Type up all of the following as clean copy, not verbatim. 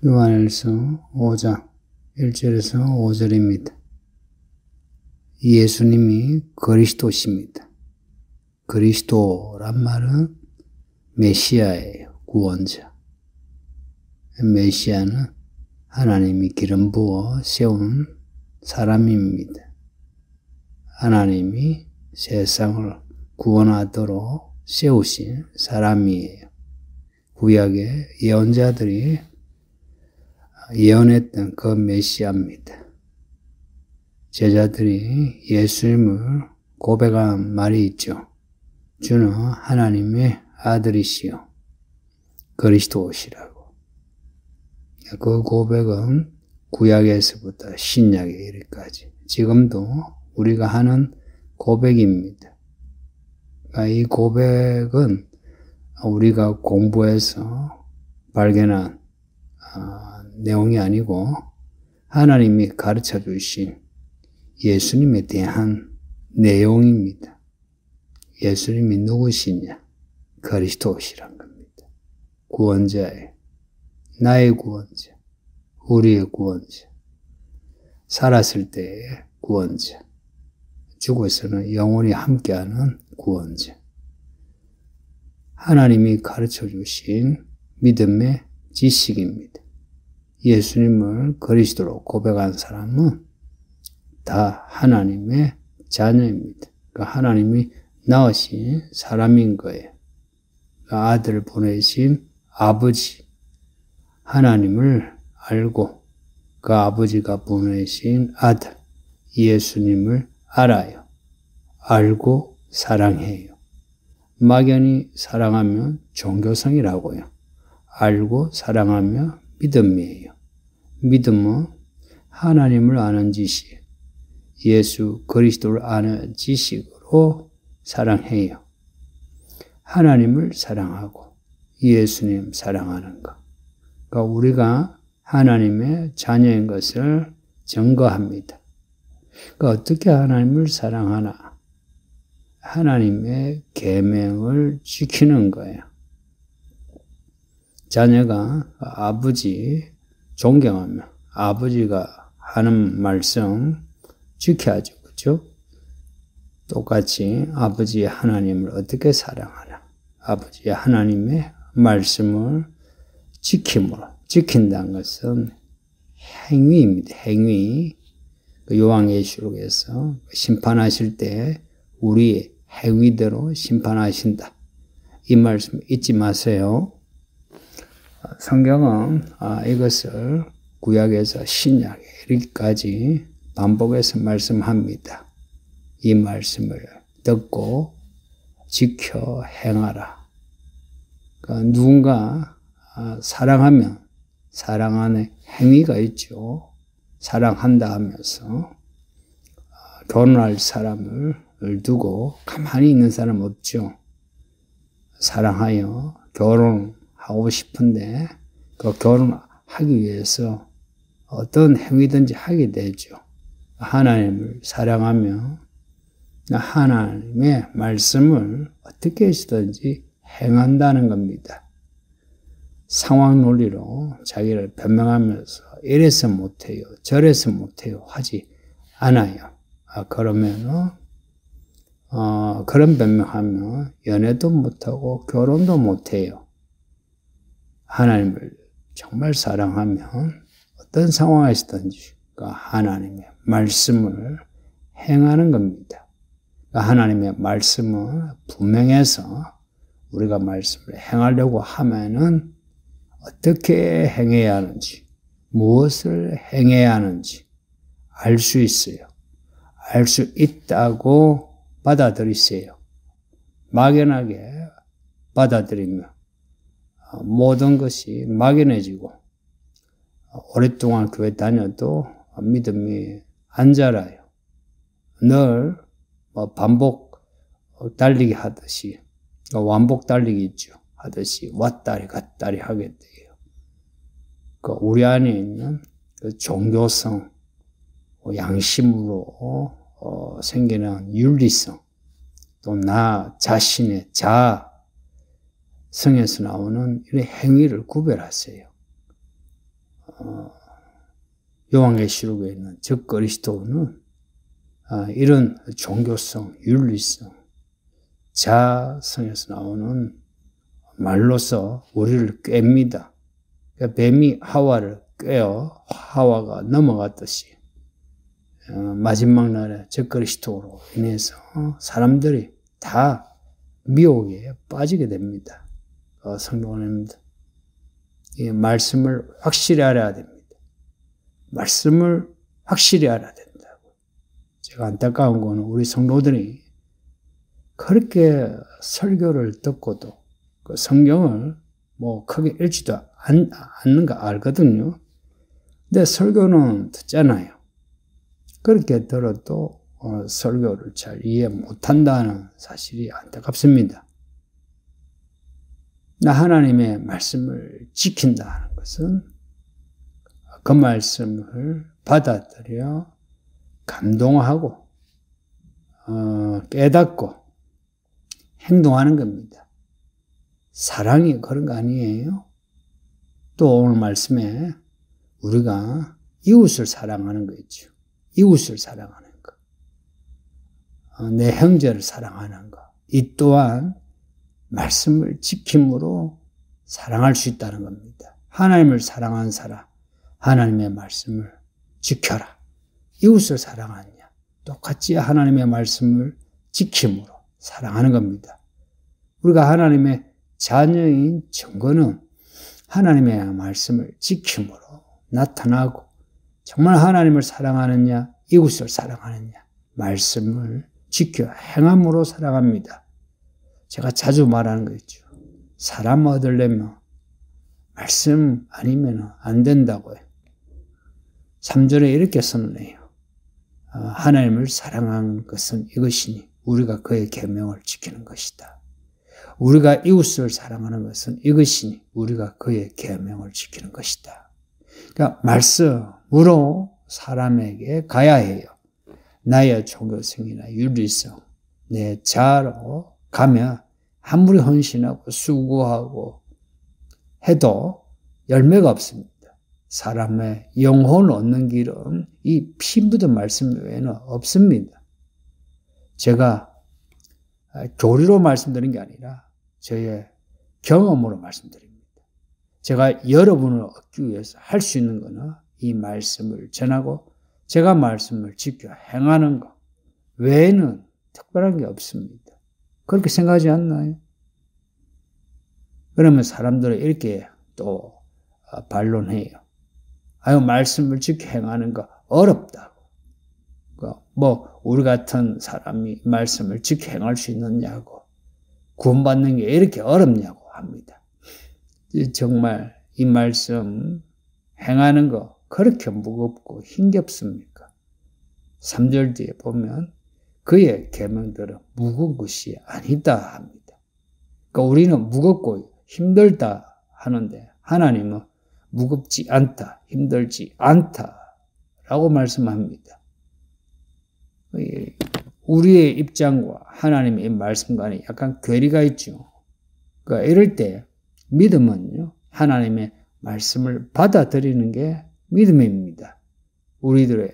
요한일서 5장 1절에서 5절입니다. 예수님이 그리스도십니다. 그리스도란 말은 메시아예요. 구원자. 메시아는 하나님이 기름 부어 세운 사람입니다. 하나님이 세상을 구원하도록 세우신 사람이에요. 구약의 예언자들이 예언했던 그 메시아입니다. 제자들이 예수님을 고백한 말이 있죠. 주는 하나님의 아들이시요 그리스도시라고. 그 고백은 구약에서부터 신약에 이르기까지 지금도 우리가 하는 고백입니다. 이 고백은 우리가 공부해서 발견한 내용이 아니고 하나님이 가르쳐 주신 예수님에 대한 내용입니다. 예수님이 누구시냐? 그리스도시란 겁니다. 구원자예요. 나의 구원자, 우리의 구원자, 살았을 때의 구원자, 죽어서는 영원히 함께하는 구원자. 하나님이 가르쳐 주신 믿음의 지식입니다. 예수님을 그리스도로 고백한 사람은 다 하나님의 자녀입니다. 그러니까 하나님이 낳으신 사람인 거예요. 그러니까 아들을 보내신 아버지, 하나님을 알고 그 아버지가 보내신 아들, 예수님을 알아요. 알고 사랑해요. 막연히 사랑하면 종교성이라고요. 알고 사랑하면 믿음이에요. 믿음은 하나님을 아는 지식, 예수 그리스도를 아는 지식으로 사랑해요. 하나님을 사랑하고 예수님 사랑하는 것. 그러니까 우리가 하나님의 자녀인 것을 증거합니다. 그러니까 어떻게 하나님을 사랑하나? 하나님의 계명을 지키는 거예요. 자녀가 아버지 존경하며 아버지가 하는 말씀 지켜야죠. 그렇죠? 똑같이 아버지의 하나님을 어떻게 사랑하나? 아버지의 하나님의 말씀을 지킨다는 것은 행위입니다. 행위. 요한계시록에서 심판하실 때 우리의 행위대로 심판하신다. 이 말씀 잊지 마세요. 성경은 이것을 구약에서 신약에 이르기까지 반복해서 말씀합니다. 이 말씀을 듣고 지켜 행하라. 그러니까 누군가 사랑하면 사랑 안에 행위가 있죠. 사랑한다 하면서 결혼할 사람을 두고 가만히 있는 사람 없죠. 사랑하여 결혼하고 싶은데 그 결혼하기 위해서 어떤 행위든지 하게 되죠. 하나님을 사랑하며 하나님의 말씀을 어떻게 해서든지 행한다는 겁니다. 상황 논리로 자기를 변명하면서 이래서 못해요, 저래서 못해요 하지 않아요. 그러면은 그런 변명하면 연애도 못하고 결혼도 못해요. 하나님을 정말 사랑하면 어떤 상황에서든지 하나님의 말씀을 행하는 겁니다. 하나님의 말씀은 분명해서 우리가 말씀을 행하려고 하면은 어떻게 행해야 하는지, 무엇을 행해야 하는지 알 수 있어요. 알 수 있다고 받아들이세요. 막연하게 받아들이면 모든 것이 막연해지고 오랫동안 교회 다녀도 믿음이 안 자라요. 늘 반복 달리기 하듯이 완복 달리기 있죠. 하듯이 왔다리 갔다리 하게 돼요. 우리 안에 있는 그 종교성, 양심으로 생기는 윤리성, 또 나 자신의 자아, 성에서 나오는 이런 행위를 구별하세요. 요한계시록에 있는 즉 그리스도는 이런 종교성, 윤리성, 자성에서 나오는 말로서 우리를 꿰입니다. 그러니까 뱀이 하와를 꿰어 하와가 넘어갔듯이 마지막 날에 즉 그리스도로 인해서 사람들이 다 미혹에 빠지게 됩니다. 성도님들, 이 말씀을 확실히 알아야 됩니다. 말씀을 확실히 알아야 된다고. 제가 안타까운 거는 우리 성도들이 그렇게 설교를 듣고도 그 성경을 크게 읽지도 않는 거 알거든요. 근데 설교는 듣잖아요. 그렇게 들어도 설교를 잘 이해 못한다는 사실이 안타깝습니다. 하나님의 말씀을 지킨다는 것은 그 말씀을 받아들여 감동하고 깨닫고 행동하는 겁니다. 사랑이 그런 거 아니에요? 또 오늘 말씀에 우리가 이웃을 사랑하는 거 있죠. 이웃을 사랑하는 거. 내 형제를 사랑하는 거. 이 또한 말씀을 지킴으로 사랑할 수 있다는 겁니다. 하나님을 사랑하는 사람, 하나님의 말씀을 지켜라. 이웃을 사랑하느냐. 똑같이 하나님의 말씀을 지킴으로 사랑하는 겁니다. 우리가 하나님의 자녀인 증거는 하나님의 말씀을 지킴으로 나타나고 정말 하나님을 사랑하느냐, 이웃을 사랑하느냐, 말씀을 지켜 행함으로 사랑합니다. 제가 자주 말하는 거 있죠. 사람 얻으려면 말씀 아니면 안 된다고요. 3절에 이렇게 선언해요. 하나님을 사랑하는 것은 이것이니 우리가 그의 계명을 지키는 것이다. 우리가 이웃을 사랑하는 것은 이것이니 우리가 그의 계명을 지키는 것이다. 그러니까 말씀으로 사람에게 가야 해요. 나의 종교성이나 윤리성, 내 자아로 가면 아무리 헌신하고 수고하고 해도 열매가 없습니다. 사람의 영혼 얻는 길은 이 피 묻은 말씀 외에는 없습니다. 제가 교리로 말씀드린 게 아니라 저의 경험으로 말씀드립니다. 제가 여러분을 얻기 위해서 할 수 있는 거는 이 말씀을 전하고 제가 말씀을 지켜 행하는 것 외에는 특별한 게 없습니다. 그렇게 생각하지 않나요? 그러면 사람들은 이렇게 또 반론해요. 말씀을 지켜 행하는 거 어렵다고. 우리 같은 사람이 말씀을 지켜 행할 수 있느냐고. 구원받는 게 이렇게 어렵냐고 합니다. 정말 이 말씀 행하는 거 그렇게 무겁고 힘겹습니까? 3절 뒤에 보면 그의 계명들은 무거운 것이 아니다 합니다. 그러니까 우리는 무겁고 힘들다 하는데 하나님은 무겁지 않다, 힘들지 않다라고 말씀합니다. 우리의 입장과 하나님의 말씀과는 약간 괴리가 있죠. 그러니까 이럴 때 믿음은요, 하나님의 말씀을 받아들이는 게 믿음입니다. 우리들의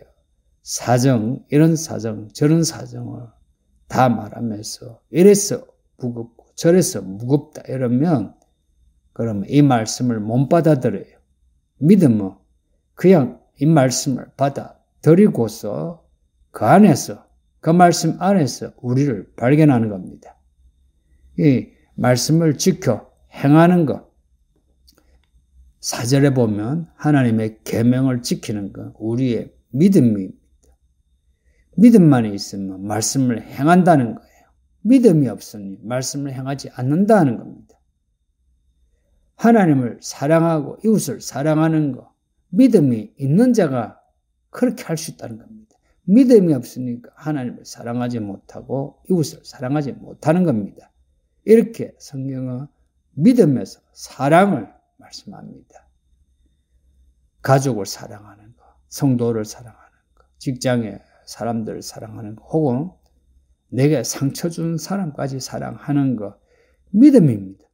사정, 이런 사정, 저런 사정을 다 말하면서 이래서 무겁고 저래서 무겁다 이러면 그러면 이 말씀을 못 받아들여요. 믿음은 그냥 이 말씀을 받아들이고서 그 안에서, 그 말씀 안에서 우리를 발견하는 겁니다. 이 말씀을 지켜 행하는 것. 4절에 보면 하나님의 계명을 지키는 것, 우리의 믿음입니다. 믿음만 있으면 말씀을 행한다는 거예요. 믿음이 없으니 말씀을 행하지 않는다는 겁니다. 하나님을 사랑하고 이웃을 사랑하는 것, 믿음이 있는 자가 그렇게 할 수 있다는 겁니다. 믿음이 없으니까 하나님을 사랑하지 못하고 이웃을 사랑하지 못하는 겁니다. 이렇게 성경은 믿음에서 사랑을 말씀합니다. 가족을 사랑하는 것, 성도를 사랑하는 것, 직장의 사람들을 사랑하는 것, 혹은 내게 상처 준 사람까지 사랑하는 것, 믿음입니다.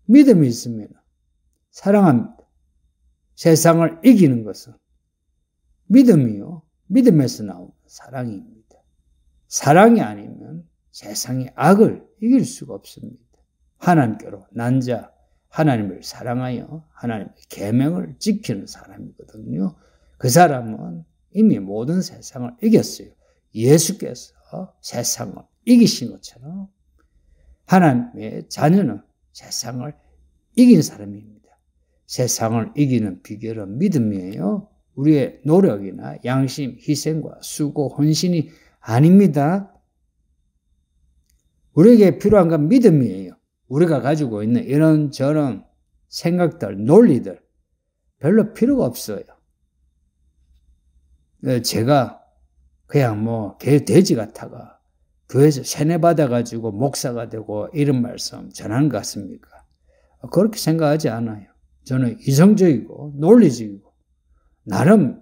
믿음이 있으면 사랑합니다. 세상을 이기는 것은 믿음이요. 믿음에서 나오는 사랑입니다. 사랑이 아니면 세상의 악을 이길 수가 없습니다. 하나님께로 난 자, 하나님을 사랑하여 하나님의 계명을 지키는 사람이거든요. 그 사람은 이미 모든 세상을 이겼어요. 예수께서 세상을 이기신 것처럼 하나님의 자녀는 세상을 이긴 사람입니다. 세상을 이기는 비결은 믿음이에요. 우리의 노력이나 양심, 희생과 수고, 헌신이 아닙니다. 우리에게 필요한 건 믿음이에요. 우리가 가지고 있는 이런저런 생각들, 논리들 별로 필요가 없어요. 제가 그냥 돼지 같아가 교회에서 세뇌받아가지고 목사가 되고 이런 말씀 전하는 것 같습니까? 그렇게 생각하지 않아요. 저는 이성적이고 논리적이고 나름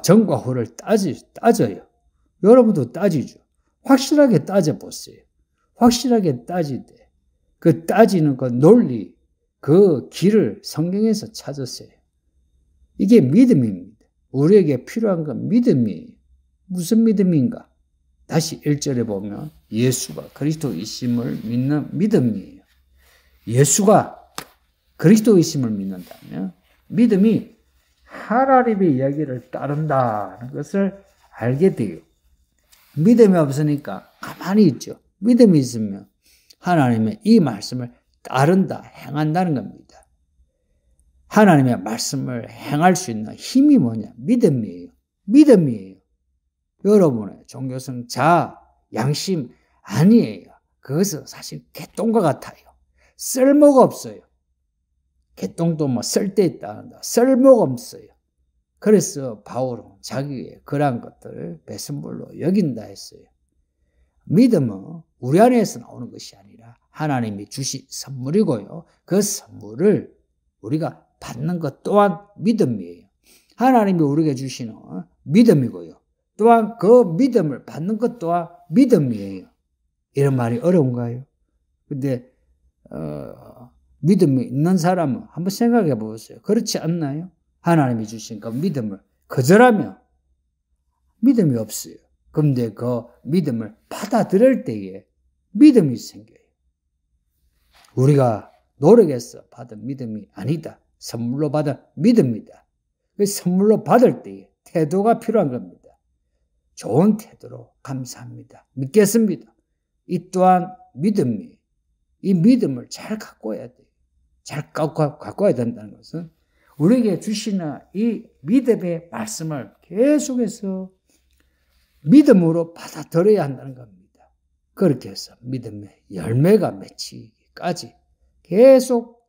전과 후를 따져요. 여러분도 따지죠. 확실하게 따져보세요. 확실하게 따지되 그 따지는 그 논리, 그 길을 성경에서 찾으세요. 이게 믿음입니다. 우리에게 필요한 건 믿음이에요. 무슨 믿음인가? 다시 1절에 보면 예수가 그리스도이심을 믿는 믿음이에요. 예수가 그리스도이심을 믿는다면 믿음이 하나님의 이야기를 따른다는 것을 알게 돼요. 믿음이 없으니까 가만히 있죠. 믿음이 있으면 하나님의 이 말씀을 따른다, 행한다는 겁니다. 하나님의 말씀을 행할 수 있는 힘이 뭐냐? 믿음이에요. 믿음이에요. 여러분의 종교성 자아, 양심 아니에요. 그것은 사실 개똥과 같아요. 쓸모가 없어요. 개똥도 쓸데있다. 쓸모가 없어요. 그래서 바울은 자기의 그러한 것들을 배선물로 여긴다 했어요. 믿음은 우리 안에서 나오는 것이 아니라 하나님이 주신 선물이고요. 그 선물을 우리가 받는 것 또한 믿음이에요. 하나님이 우리에게 주시는 믿음이고요. 또한 그 믿음을 받는 것 또한 믿음이에요. 이런 말이 어려운가요? 근데 믿음이 있는 사람은 한번 생각해 보세요. 그렇지 않나요? 하나님이 주신 그 믿음을 거절하면 믿음이 없어요. 그런데 그 믿음을 받아들일 때에 믿음이 생겨요. 우리가 노력해서 받은 믿음이 아니다. 선물로 받은 믿음이다. 그 선물로 받을 때에 태도가 필요한 겁니다. 좋은 태도로 감사합니다. 믿겠습니다. 이 또한 믿음이에요. 이 믿음을 잘 가꿔야 돼요. 잘 가꿔야 된다는 것은 우리에게 주시는 이 믿음의 말씀을 계속해서 믿음으로 받아들여야 한다는 겁니다. 그렇게 해서 믿음의 열매가 맺히기까지 계속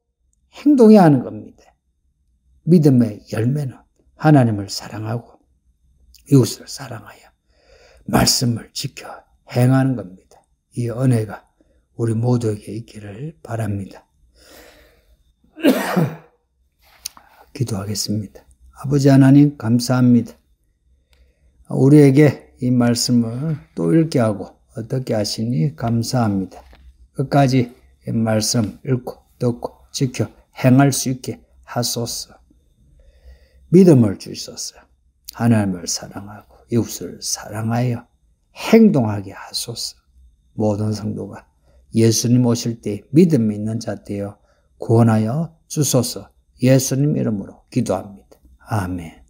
행동해야 하는 겁니다. 믿음의 열매는 하나님을 사랑하고 이웃을 사랑하여 말씀을 지켜 행하는 겁니다. 이 은혜가 우리 모두에게 있기를 바랍니다. 기도하겠습니다. 아버지 하나님 감사합니다. 우리에게 이 말씀을 또 읽게 하고 어떻게 하시니 감사합니다. 끝까지 이 말씀 읽고 듣고 지켜 행할 수 있게 하소서. 믿음을 주소서. 하나님을 사랑하고 이웃을 사랑하여 행동하게 하소서. 모든 성도가 예수님 오실 때 믿음 있는 자 되어 구원하여 주소서. 예수님 이름으로 기도합니다. 아멘.